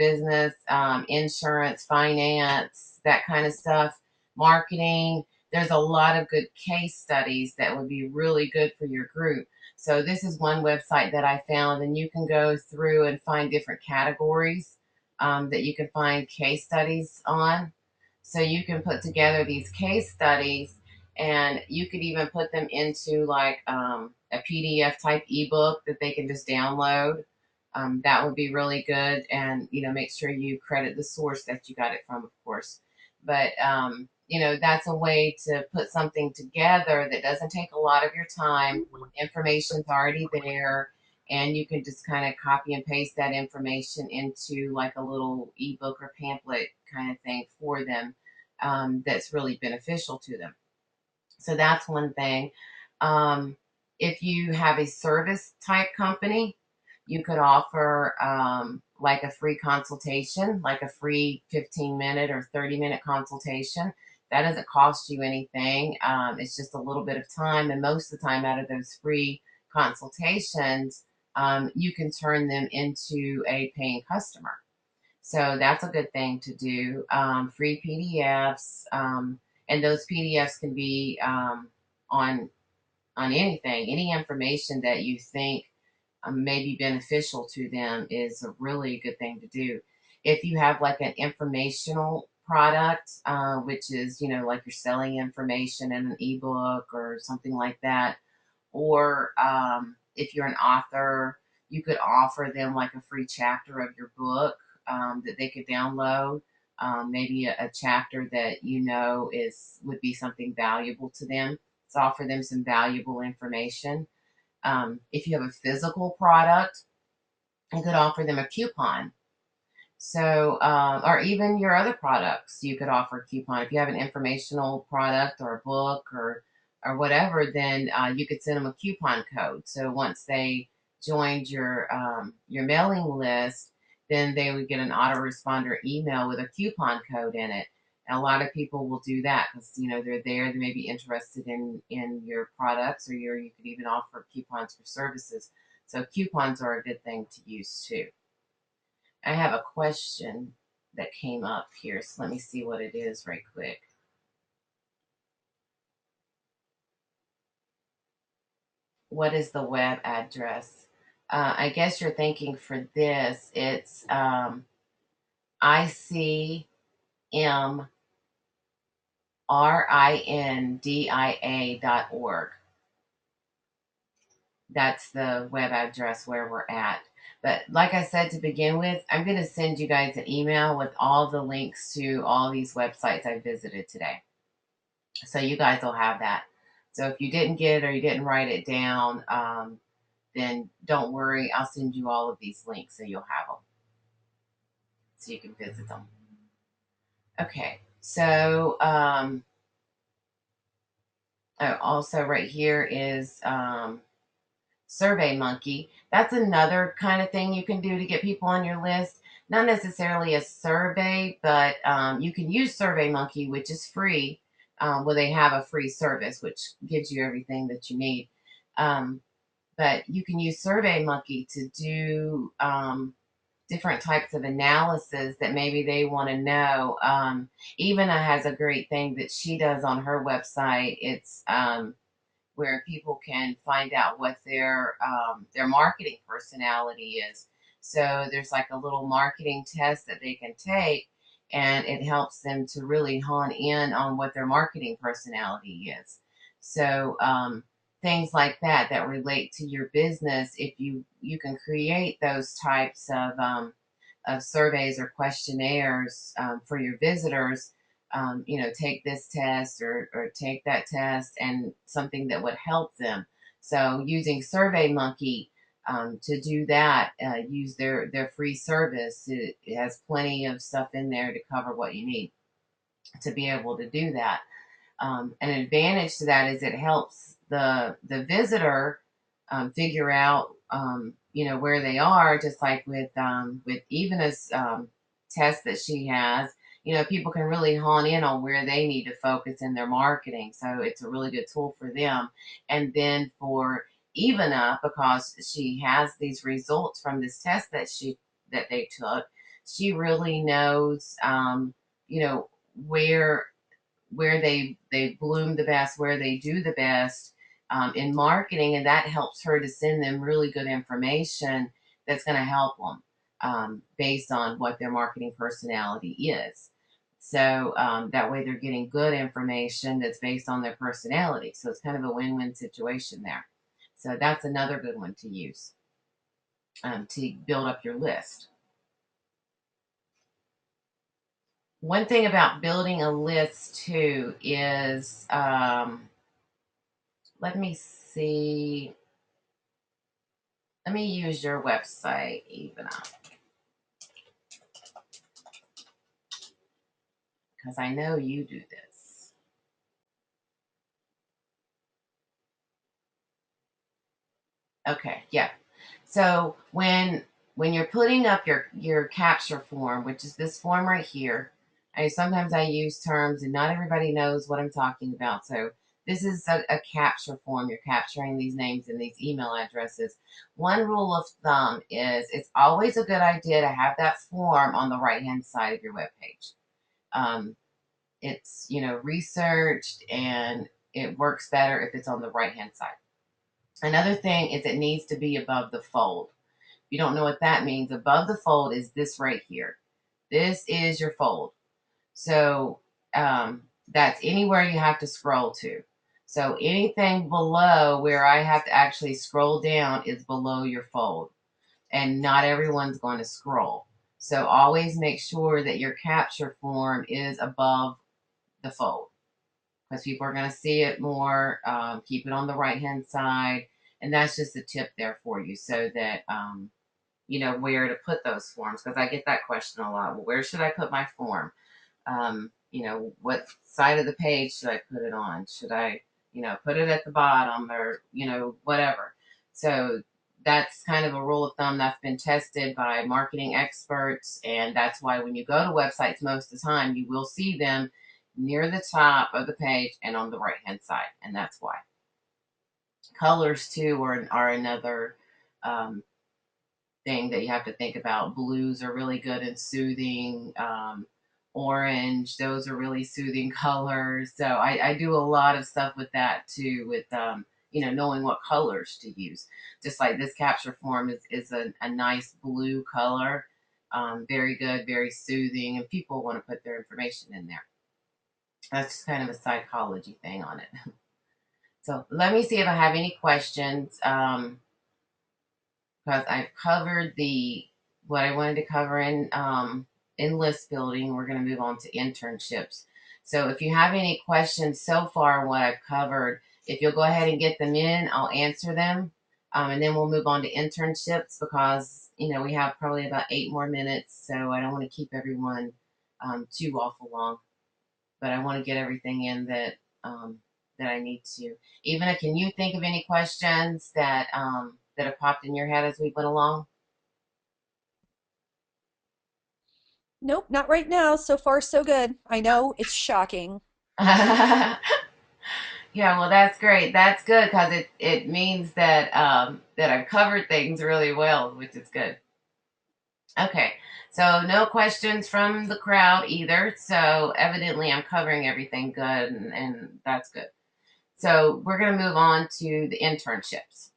insurance, finance, that kind of stuff, marketing. There's a lot of good case studies that would be really good for your group. So this is one website that I found, and you can go through and find different categories that you can find case studies on. So you can put together these case studies, and you could even put them into like a PDF type ebook that they can just download. That would be really good, and make sure you credit the source that you got it from, of course. But that's a way to put something together that doesn't take a lot of your time. Information's already there, and you can just kind of copy and paste that information into like a little ebook or pamphlet kind of thing for them, that's really beneficial to them. So that's one thing. Um, if you have a service type company, you could offer like a free consultation, like a free 15-minute or 30-minute consultation. That doesn't cost you anything. It's just a little bit of time. And most of the time, out of those free consultations, you can turn them into a paying customer. So that's a good thing to do. Free PDFs, and those PDFs can be on on anything, any information that you think may be beneficial to them is a really good thing to do. If you have like an informational product, which is like you're selling information in an ebook or something like that, or if you're an author, you could offer them like a free chapter of your book that they could download. Maybe a chapter that is would be something valuable to them. So offer them some valuable information. If you have a physical product, you could offer them a coupon. So, or even your other products, you could offer a coupon. If you have an informational product or a book or whatever, then you could send them a coupon code. So once they joined your mailing list, then they would get an autoresponder email with a coupon code in it. And a lot of people will do that because they're there. They may be interested in your products, or you could even offer coupons for services. So coupons are a good thing to use too. I have a question that came up here, so let me see what it is right quick. What is the web address? I guess you're thinking for this, it's ICMRINDIA.org. That's the web address where we're at. But like I said to begin with, I'm going to send you guys an email with all the links to all these websites I visited today. So you guys will have that. So if you didn't get it or you didn't write it down, then don't worry. I'll send you all of these links so you'll have them so you can visit them. Okay. So oh, also right here is SurveyMonkey. That's another kind of thing you can do to get people on your list. Not necessarily a survey, but you can use SurveyMonkey, which is free. Well, they have a free service, which gives you everything that you need. Um, but you can use SurveyMonkey to do different types of analysis that maybe they want to know. Evana has a great thing that she does on her website. It's where people can find out what their marketing personality is. So there's like a little marketing test that they can take, and it helps them to really hone in on what their marketing personality is. So things like that relate to your business. If you can create those types of surveys or questionnaires for your visitors, take this test or take that test, and something that would help them. So using SurveyMonkey to do that, use their free service. It has plenty of stuff in there to cover what you need to be able to do that. An advantage to that is it helps the visitor figure out where they are, just like with Evena's test that she has. People can really hone in on where they need to focus in their marketing. So it's a really good tool for them. And then for Evena, because she has these results from this test that they took, she really knows where they bloom the best, where they do the best in marketing, and that helps her to send them really good information that's going to help them based on what their marketing personality is. So that way they're getting good information that's based on their personality. So it's kind of a win-win situation there. So that's another good one to use to build up your list. One thing about building a list too is, let me see. Let me use your website, even because I know you do this. Okay, yeah. So when you're putting up your capture form, which is this form right here, sometimes I use terms and not everybody knows what I'm talking about. So this is a capture form. You're capturing these names and these email addresses. One rule of thumb is it's always a good idea to have that form on the right hand side of your web page. Um, it's researched and it works better if it's on the right hand side. Another thing is it needs to be above the fold. If you don't know what that means, above the fold is this right here. This is your fold. So that's anywhere you have to scroll to. So anything below where I have to actually scroll down is below your fold. And not everyone's going to scroll. So always make sure that your capture form is above the fold because people are going to see it more. Keep it on the right hand side. And that's just a tip there for you so that where to put those forms because I get that question a lot. Well, where should I put my form? What side of the page should I put it on? Should I, put it at the bottom or, whatever. So that's kind of a rule of thumb that's been tested by marketing experts. And that's why when you go to websites, most of the time, you will see them near the top of the page and on the right hand side. And that's why. Colors, too, are another thing that you have to think about. Blues are really good and soothing. Orange, those are really soothing colors. So I do a lot of stuff with that too, with knowing what colors to use. Just like this capture form is a nice blue color. Very good, very soothing, and people want to put their information in there. That's just kind of a psychology thing on it. So let me see if I have any questions. Because I've covered the what I wanted to cover in list building. We're going to move on to internships. So if you have any questions so far on what I've covered, if you'll go ahead and get them in, I'll answer them. And then we'll move on to internships because we have probably about 8 more minutes, so I don't want to keep everyone too awful long. But I want to get everything in that I need to. Even can you think of any questions that have popped in your head as we went along? Nope, not right now. So far, so good. I know it's shocking. Yeah, well, that's great. That's good because it means that I've covered things really well, which is good. Okay, so no questions from the crowd either. So evidently, I'm covering everything good, and that's good. So we're going to move on to the internships.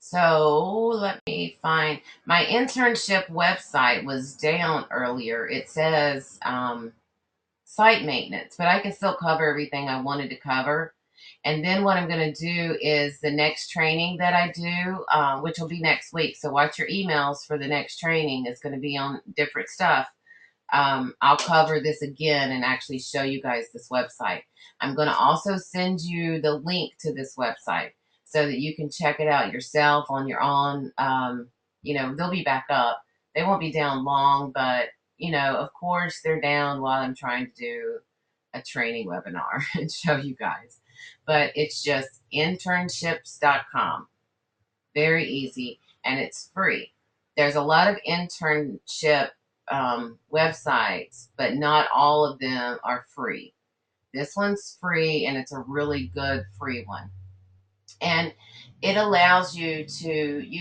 So let me find my internship website was down earlier. It says site maintenance, but I can still cover everything I wanted to cover. And then what I'm going to do is the next training that I do, which will be next week. So watch your emails for the next training. It's going to be on different stuff. I'll cover this again and actually show you guys this website. I'm going to also send you the link to this website so that you can check it out yourself on your own. They'll be back up. They won't be down long, but of course they're down while I'm trying to do a training webinar and show you guys. But it's just internships.com. Very easy, and it's free. There's a lot of internship websites, but not all of them are free. This one's free, and it's a really good free one. And it allows you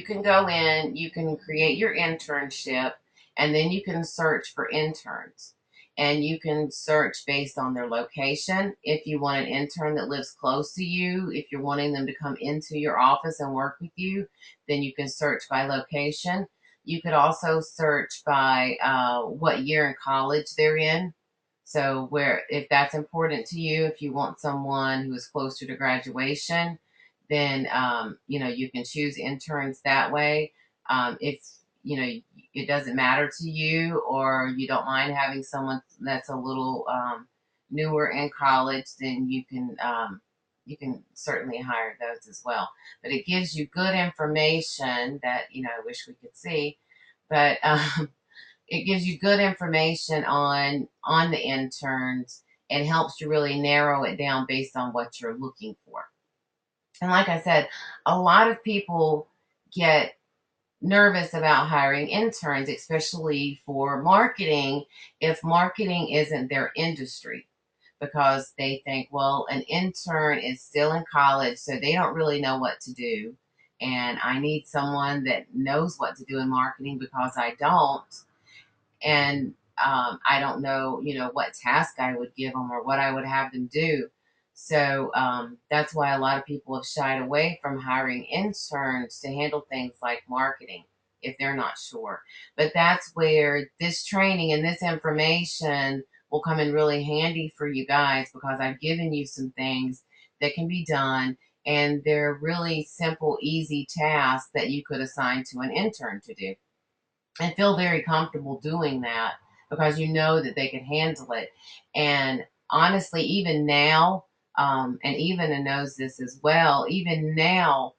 can go in, you can create your internship, and then you can search for interns. And you can search based on their location. If you want an intern that lives close to you, if you're wanting them to come into your office and work with you, then you can search by location. You could also search by what year in college they're in. So, where if that's important to you, if you want someone who is closer to graduation, then you can choose interns that way. If it doesn't matter to you, or you don't mind having someone that's a little newer in college, then you can certainly hire those as well. But it gives you good information that I wish we could see, but it gives you good information on the interns and helps you really narrow it down based on what you're looking for. And like I said, a lot of people get nervous about hiring interns, especially for marketing, if marketing isn't their industry, because they think, well, an intern is still in college, so they don't really know what to do. And I need someone that knows what to do in marketing because I don't. And I don't know, what task I would give them or what I would have them do. So that's why a lot of people have shied away from hiring interns to handle things like marketing if they're not sure. But that's where this training and this information will come in really handy for you guys, because I've given you some things that can be done, and they're really simple, easy tasks that you could assign to an intern to do and feel very comfortable doing that, because you know that they can handle it. And honestly, even now, and even knows this as well, even now,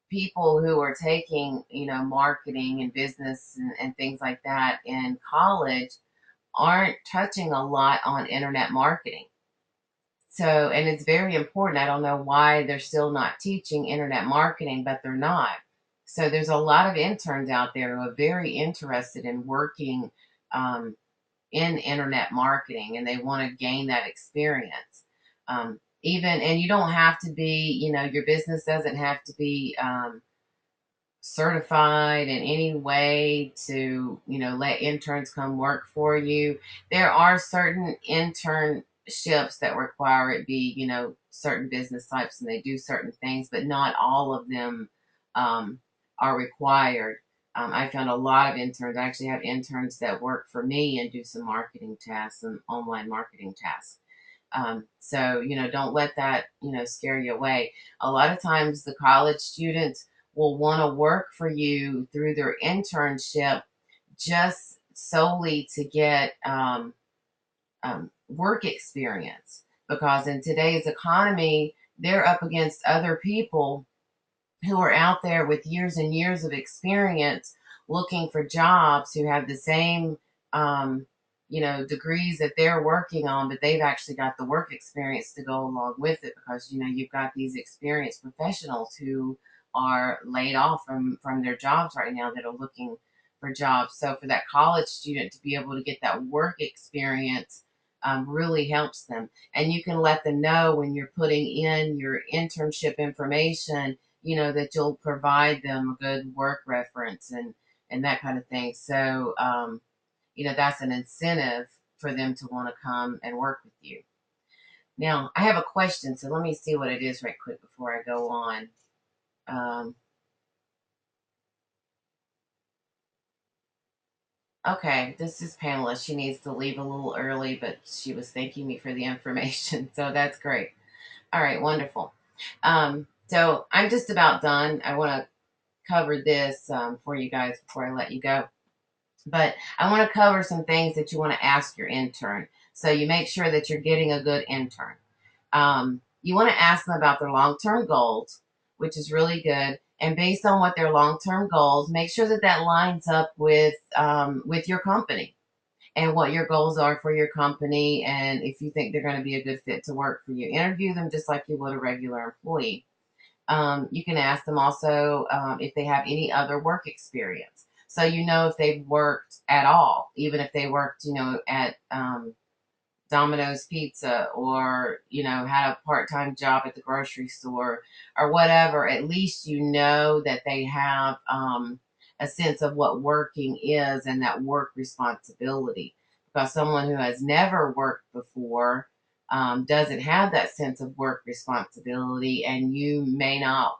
people who are taking, marketing and business and things like that in college aren't touching a lot on internet marketing. So, and it's very important. I don't know why they're still not teaching internet marketing, but they're not. So, there's a lot of interns out there who are very interested in working um, in internet marketing, and they want to gain that experience. And you don't have to be, your business doesn't have to be certified in any way to let interns come work for you. There are certain internships that require it be certain business types, and they do certain things, but not all of them um, are required. I found a lot of interns. I actually have interns that work for me and do some marketing tasks and online marketing tasks. So, don't let that, scare you away. A lot of times the college students will want to work for you through their internship just solely to get work experience, because in today's economy, they're up against other people who are out there with years and years of experience looking for jobs, who have the same degrees that they're working on, but they've actually got the work experience to go along with it, because you've got these experienced professionals who are laid off from their jobs right now that are looking for jobs. So for that college student to be able to get that work experience really helps them. And you can let them know when you're putting in your internship information, that you'll provide them a good work reference and that kind of thing. So, that's an incentive for them to want to come and work with you. Now, I have a question, so let me see what it is right quick before I go on. Um, okay, this is Pamela. She needs to leave a little early, but she was thanking me for the information, so that's great. All right, wonderful. So I'm just about done. I want to cover this for you guys before I let you go. But I want to cover some things that you want to ask your intern, so you make sure that you're getting a good intern. You want to ask them about their long-term goals, which is really good. And based on what their long-term goals, make sure that that lines up with your company and what your goals are for your company. And if you think they're going to be a good fit to work for you, interview them just like you would a regular employee. You can ask them also if they have any other work experience. So if they've worked at all, even if they worked, at Domino's Pizza, or had a part-time job at the grocery store or whatever. At least that they have a sense of what working is and that work responsibility. Because someone who has never worked before doesn't have that sense of work responsibility, and you may not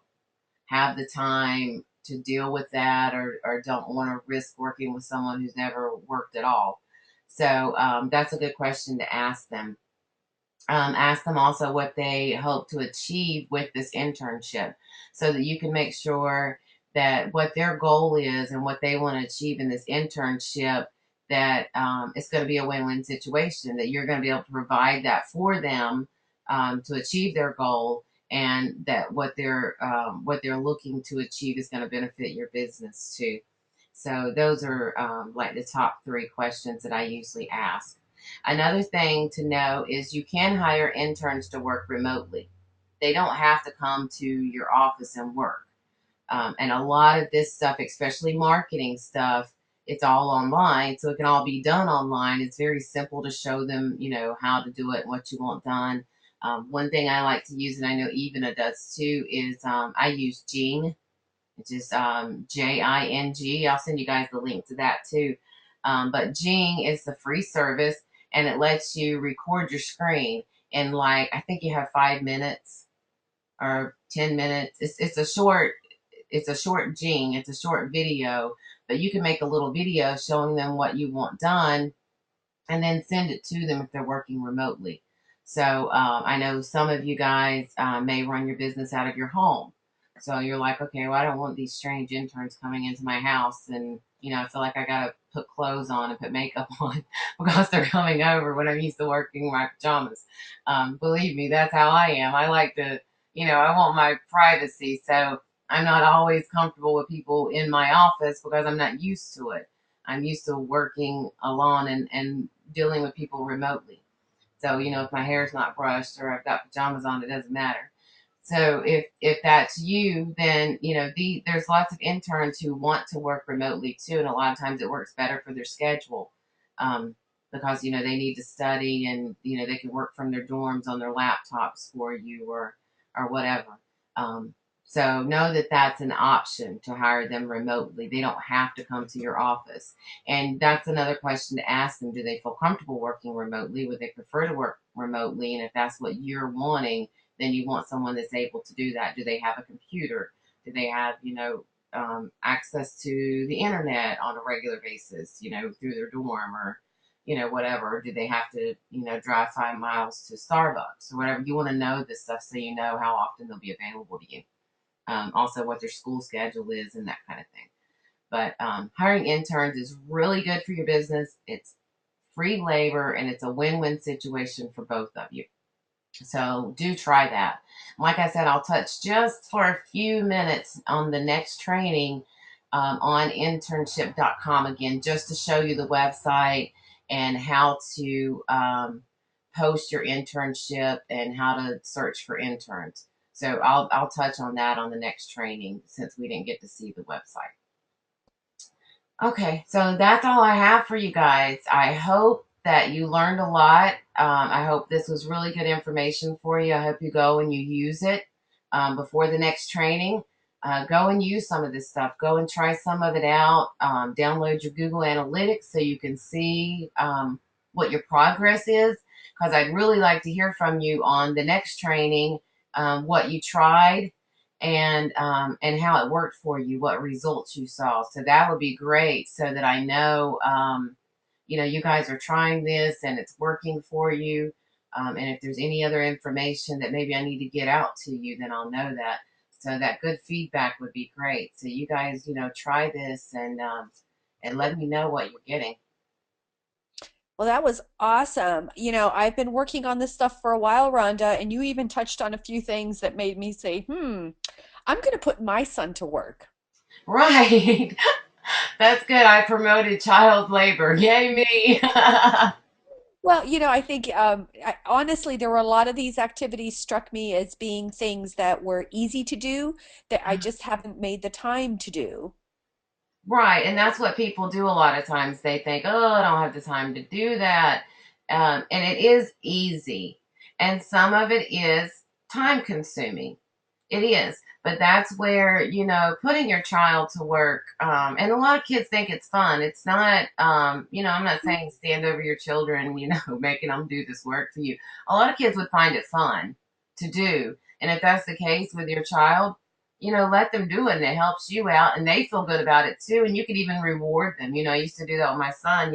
have the time to deal with that, or don't want to risk working with someone who's never worked at all. So that's a good question to ask them. Ask them also what they hope to achieve with this internship, so that you can make sure that what their goal is and what they want to achieve in this internship, that it's going to be a win-win situation, that you're going to be able to provide that for them to achieve their goal, and that what they're looking to achieve is going to benefit your business too. So those are like the top three questions that I usually ask. Another thing to know is you can hire interns to work remotely. They don't have to come to your office and work. And a lot of this stuff, especially marketing stuff, it's all online, so it can all be done online. It's very simple to show them, how to do it and what you want done. One thing I like to use, and I know Evana does too, is I use Jing, which is Jing. I'll send you guys the link to that too. But Jing is the free service, and it lets you record your screen in, like, I think you have 5 minutes or 10 minutes. It's a short Jing. It's a short video, but you can make a little video showing them what you want done, and then send it to them if they're working remotely. So I know some of you guys may run your business out of your home. So you're like, okay, well, I don't want these strange interns coming into my house, and I feel like I gotta put clothes on and put makeup on because they're coming over when I'm used to working in my pajamas. Believe me, that's how I am. I like to, I want my privacy. So I'm not always comfortable with people in my office because I'm not used to it. I'm used to working alone and dealing with people remotely. So, if my hair's not brushed or I've got pajamas on, it doesn't matter. So if that's you, then there's lots of interns who want to work remotely too, and a lot of times it works better for their schedule, because they need to study, and they can work from their dorms on their laptops for you, or whatever. Um, so know that that's an option, to hire them remotely. They don't have to come to your office. And that's another question to ask them: do they feel comfortable working remotely? Would they prefer to work remotely? And if that's what you're wanting, then you want someone that's able to do that. Do they have a computer? Do they have, access to the internet on a regular basis, through their dorm, or, whatever? Do they have to, drive 5 miles to Starbucks or whatever? You want to know this stuff so you know how often they'll be available to you. Also, what their school schedule is and that kind of thing. But hiring interns is really good for your business. It's free labor, and it's a win-win situation for both of you. So do try that. Like I said, I'll touch just for a few minutes on the next training, on internship.com again, just to show you the website and how to post your internship and how to search for interns. So I'll touch on that on the next training, since we didn't get to see the website. Okay, so that's all I have for you guys. I hope that you learned a lot. I hope this was really good information for you. I hope you go and you use it before the next training. Go and use some of this stuff. Go and try some of it out. Download your Google Analytics so you can see what your progress is. Because I'd really like to hear from you on the next training, what you tried, and how it worked for you, what results you saw. So that would be great, so that I know, you guys are trying this and it's working for you. And if there's any other information that maybe I need to get out to you, then I'll know that. So that good feedback would be great. So you guys, try this, and let me know what you're getting. Well, that was awesome. I've been working on this stuff for a while, Rhonda, and you even touched on a few things that made me say, I'm going to put my son to work. Right. That's good. I promoted child labor. Yay me. Well, I think honestly, there were a lot of these activities struck me as being things that were easy to do that I just haven't made the time to do. Right, and that's what people do a lot of times. They think, "Oh, I don't have the time to do that," and it is easy, and some of it is time consuming. It is, but that's where, putting your child to work. And a lot of kids think it's fun. It's not. I'm not saying stand over your children, making them do this work for you. A lot of kids would find it fun to do, and if that's the case with your child, let them do it, and it helps you out, and they feel good about it too. And you could even reward them. I used to do that with my son.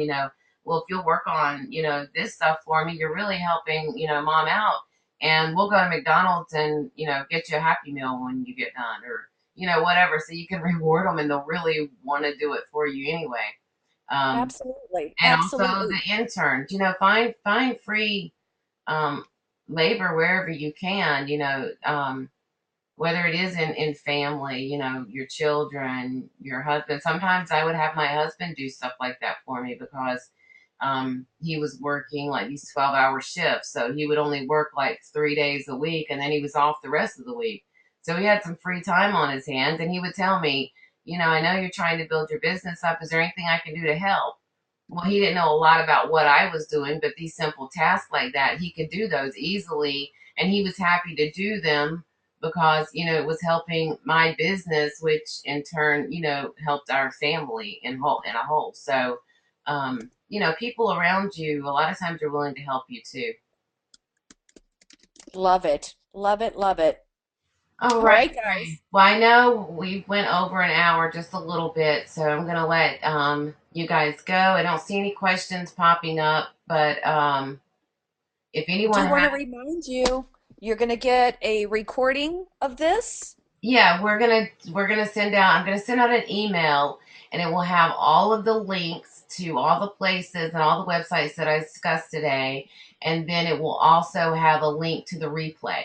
Well, if you'll work on, this stuff for me, you're really helping, mom out, and we'll go to McDonald's and, get you a Happy Meal when you get done, or, whatever. So you can reward them, and they'll really want to do it for you anyway. Um, Absolutely. and also Absolutely. the interns, find free um, labor wherever you can. Whether it is in family, your children, your husband. Sometimes I would have my husband do stuff like that for me because he was working like these 12-hour shifts. So he would only work like 3 days a week and then he was off the rest of the week. So he had some free time on his hands and he would tell me, I know you're trying to build your business up. Is there anything I can do to help? Well, he didn't know a lot about what I was doing, but these simple tasks like that, he could do those easily. And he was happy to do them because, it was helping my business, which in turn, helped our family in a whole. So, people around you, a lot of times are willing to help you too. Love it. Love it. Love it. All All right, right, great. guys. Well, I know we went over an hour just a little bit, so I'm gonna let you guys go. I don't see any questions popping up, but if anyone Do want to has, remind you, you're going to get a recording of this. yeah, we're gonna send out. I'm gonna send out an email, and it will have all of the links to all the places and all the websites that I discussed today, and then it will also have a link to the replay.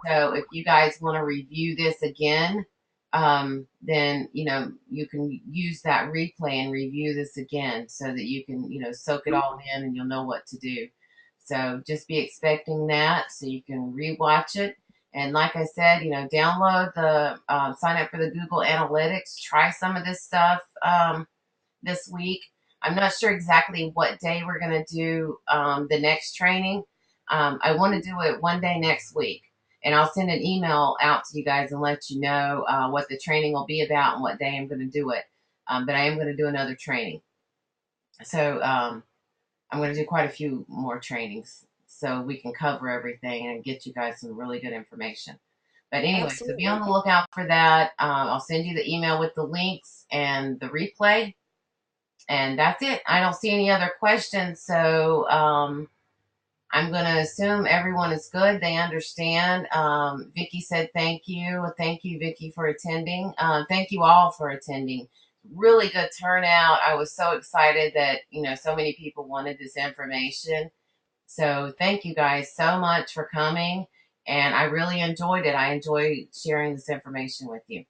So if you guys want to review this again, then you can use that replay and review this again so that you can soak it all in and you'll know what to do. So just be expecting that so you can rewatch it. And like I said, download the sign up for the Google Analytics. Try some of this stuff this week. I'm not sure exactly what day we're going to do the next training. I want to do it one day next week. And I'll send an email out to you guys and let you know what the training will be about and what day I'm going to do it. But I am going to do another training. So I'm going to do quite a few more trainings so we can cover everything and get you guys some really good information. But anyway, so be on Absolutely. the lookout for that. I'll send you the email with the links and the replay. And that's it. I don't see any other questions. So I'm going to assume everyone is good. They understand. Vicky said thank you. Thank you, Vicky, for attending. Thank you all for attending. Really good turnout. I was so excited that, so many people wanted this information. So thank you guys so much for coming. And I really enjoyed it. I enjoyed sharing this information with you.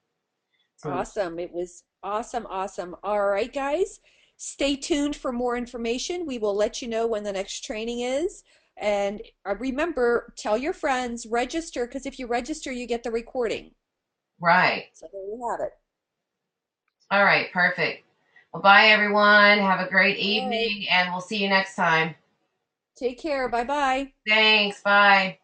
So, Awesome. It was awesome. Awesome. All right, guys. Stay tuned for more information. We will let you know when the next training is. And remember, tell your friends, register, because if you register, you get the recording. right. So there you have it. All right. Perfect. Well, bye, everyone. Have a great All right. evening, and we'll see you next time. Take care. Bye bye. Thanks. Bye.